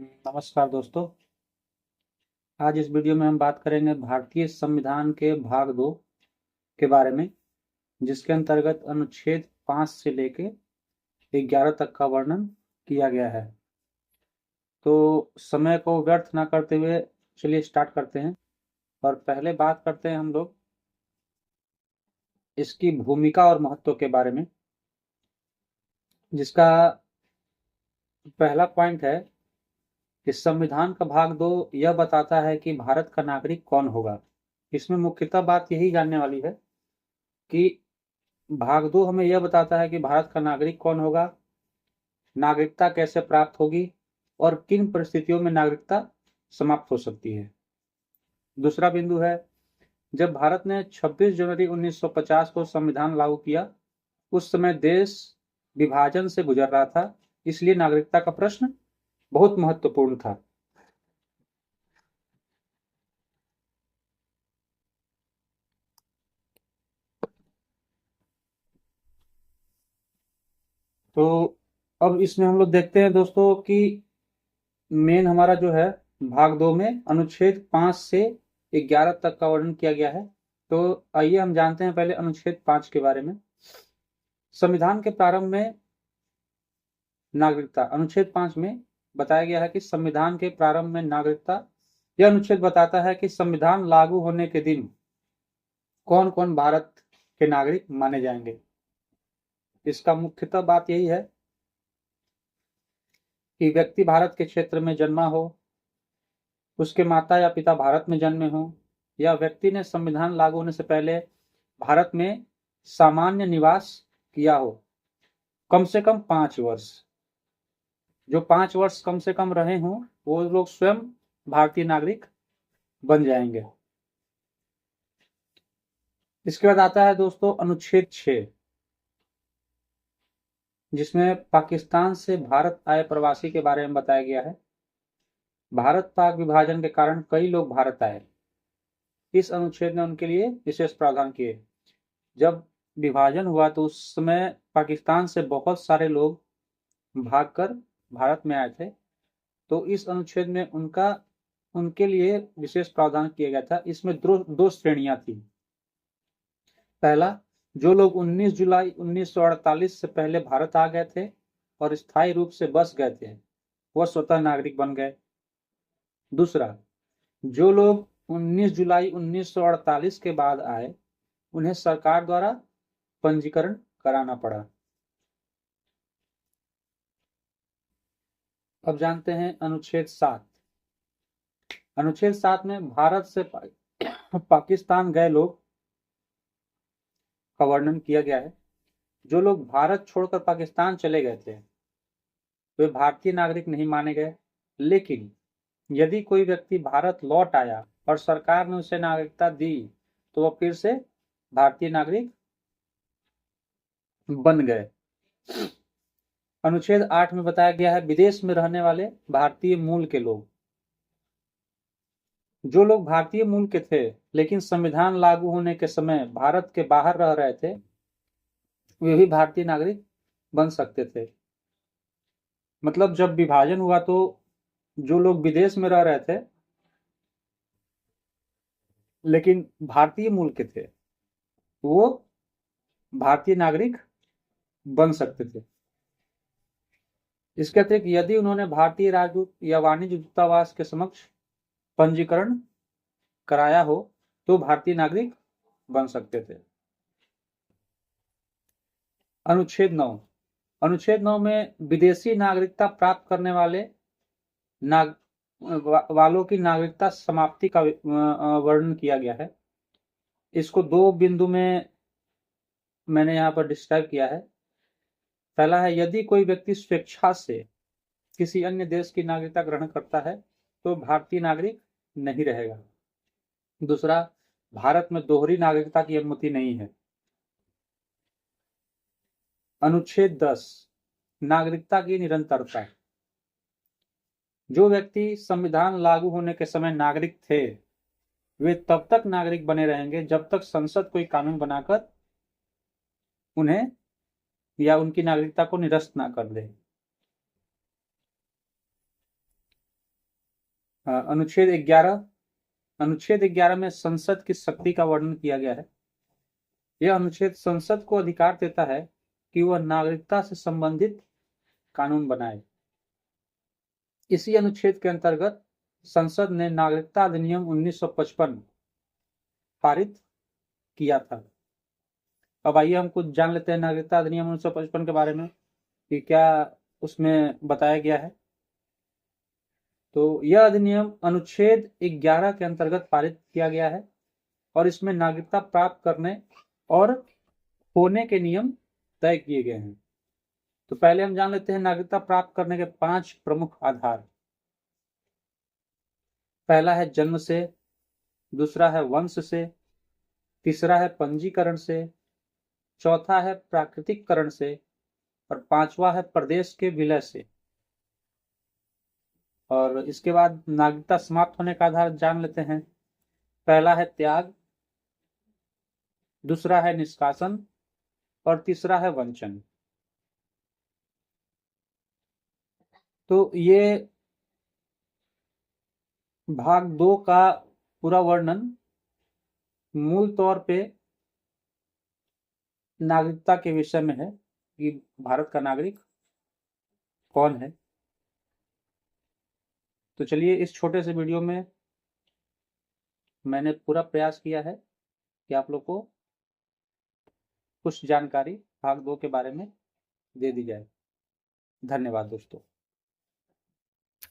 नमस्कार दोस्तों। आज इस वीडियो में हम बात करेंगे भारतीय संविधान के भाग 2 के बारे में, जिसके अंतर्गत अनुच्छेद 5 से लेके 11 तक का वर्णन किया गया है। तो समय को व्यर्थ ना करते हुए चलिए स्टार्ट करते हैं। और पहले बात करते हैं हम लोग इसकी भूमिका और महत्व के बारे में, जिसका पहला पॉइंट है कि संविधान का भाग 2 यह बताता है कि भारत का नागरिक कौन होगा। इसमें मुख्यतः बात यही जानने वाली है कि भाग 2 हमें यह बताता है कि भारत का नागरिक कौन होगा, नागरिकता कैसे प्राप्त होगी और किन परिस्थितियों में नागरिकता समाप्त हो सकती है। दूसरा बिंदु है, जब भारत ने 26 जनवरी 1950 को संविधान लागू किया, उस समय देश विभाजन से गुजर रहा था, इसलिए नागरिकता का प्रश्न बहुत महत्वपूर्ण था। तो अब इसमें हम लोग देखते हैं दोस्तों कि मेन हमारा जो है भाग 2 में अनुच्छेद 5 से 11 तक का वर्णन किया गया है। तो आइए हम जानते हैं पहले अनुच्छेद 5 के बारे में। संविधान के प्रारंभ में नागरिकता, अनुच्छेद 5 में बताया गया है कि संविधान के प्रारंभ में नागरिकता, यह अनुच्छेद बताता है कि संविधान लागू होने के दिन कौन कौन भारत के नागरिक माने जाएंगे। इसका मुख्यतः बात यही है कि व्यक्ति भारत के क्षेत्र में जन्मा हो, उसके माता या पिता भारत में जन्मे हो, या व्यक्ति ने संविधान लागू होने से पहले भारत में सामान्य निवास किया हो कम से कम 5 वर्ष। जो 5 वर्ष कम से कम रहे हों वो लोग स्वयं भारतीय नागरिक बन जाएंगे। इसके बाद आता है दोस्तों अनुच्छेद 6, जिसमें पाकिस्तान से भारत आए प्रवासी के बारे में बताया गया है। भारत पाक विभाजन के कारण कई लोग भारत आए। इस अनुच्छेद ने उनके लिए विशेष प्रावधान किए। जब विभाजन हुआ तो उस समय पाकिस्तान से बहुत सारे लोग भागकर भारत में आए थे। तो इस अनुच्छेद में उनके लिए विशेष प्रावधान किया गया था। इसमें दो श्रेणियां थी। पहला, जो लोग 19 जुलाई 1948 से पहले भारत आ गए थे और स्थायी रूप से बस गए थे, वह स्वतः नागरिक बन गए। दूसरा, जो लोग 19 जुलाई 1948 के बाद आए, उन्हें सरकार द्वारा पंजीकरण कराना पड़ा। अब जानते हैं अनुच्छेद 7। अनुच्छेद 7 में भारत से पाकिस्तान गए लोग का वर्णन किया गया है। जो लोग भारत छोड़कर पाकिस्तान चले गए थे वे भारतीय नागरिक नहीं माने गए, लेकिन यदि कोई व्यक्ति भारत लौट आया और सरकार ने उसे नागरिकता दी तो वह फिर से भारतीय नागरिक बन गए। अनुच्छेद 8 में बताया गया है विदेश में रहने वाले भारतीय मूल के लोग। जो लोग भारतीय मूल के थे लेकिन संविधान लागू होने के समय भारत के बाहर रह रहे थे, वे भी भारतीय नागरिक बन सकते थे। मतलब जब विभाजन हुआ तो जो लोग विदेश में रह रहे थे लेकिन भारतीय मूल के थे, वो भारतीय नागरिक बन सकते थे। इसके अतिरिक्त यदि उन्होंने भारतीय राजदूत या वाणिज्य दूतावास के समक्ष पंजीकरण कराया हो तो भारतीय नागरिक बन सकते थे। अनुच्छेद 9। अनुच्छेद 9 में विदेशी नागरिकता प्राप्त करने वालों की नागरिकता समाप्ति का वर्णन किया गया है। इसको 2 बिंदु में मैंने यहाँ पर डिस्क्राइब किया है। पहला है, यदि कोई व्यक्ति स्वेच्छा से किसी अन्य देश की नागरिकता ग्रहण करता है तो भारतीय नागरिक नहीं रहेगा। दूसरा, भारत में दोहरी नागरिकता की अनुमति नहीं है। अनुच्छेद 10, नागरिकता की निरंतरता। जो व्यक्ति संविधान लागू होने के समय नागरिक थे वे तब तक नागरिक बने रहेंगे जब तक संसद कोई कानून बनाकर उन्हें या उनकी नागरिकता को निरस्त ना कर दे। अनुच्छेद 11 में संसद की शक्ति का वर्णन किया गया है। यह अनुच्छेद संसद को अधिकार देता है कि वह नागरिकता से संबंधित कानून बनाए। इसी अनुच्छेद के अंतर्गत संसद ने नागरिकता अधिनियम 1955 पारित किया था। अब आइए हम कुछ जान लेते हैं नागरिकता अधिनियम 1955 के बारे में कि क्या उसमें बताया गया है। तो यह अधिनियम अनुच्छेद 11 के अंतर्गत पारित किया गया है और इसमें नागरिकता प्राप्त करने और होने के नियम तय किए गए हैं। तो पहले हम जान लेते हैं नागरिकता प्राप्त करने के 5 प्रमुख आधार। पहला है जन्म से, दूसरा है वंश से, तीसरा है पंजीकरण से, चौथा है प्राकृतिककरण से और पांचवा है प्रदेश के विलय से। और इसके बाद नागरिकता समाप्त होने का आधार जान लेते हैं। पहला है त्याग, दूसरा है निष्कासन और तीसरा है वंचन। तो ये भाग 2 का पूरा वर्णन मूल तौर पे नागरिकता के विषय में है कि भारत का नागरिक कौन है। तो चलिए इस छोटे से वीडियो में मैंने पूरा प्रयास किया है कि आप लोग को कुछ जानकारी भाग 2 के बारे में दे दी जाए। धन्यवाद दोस्तों।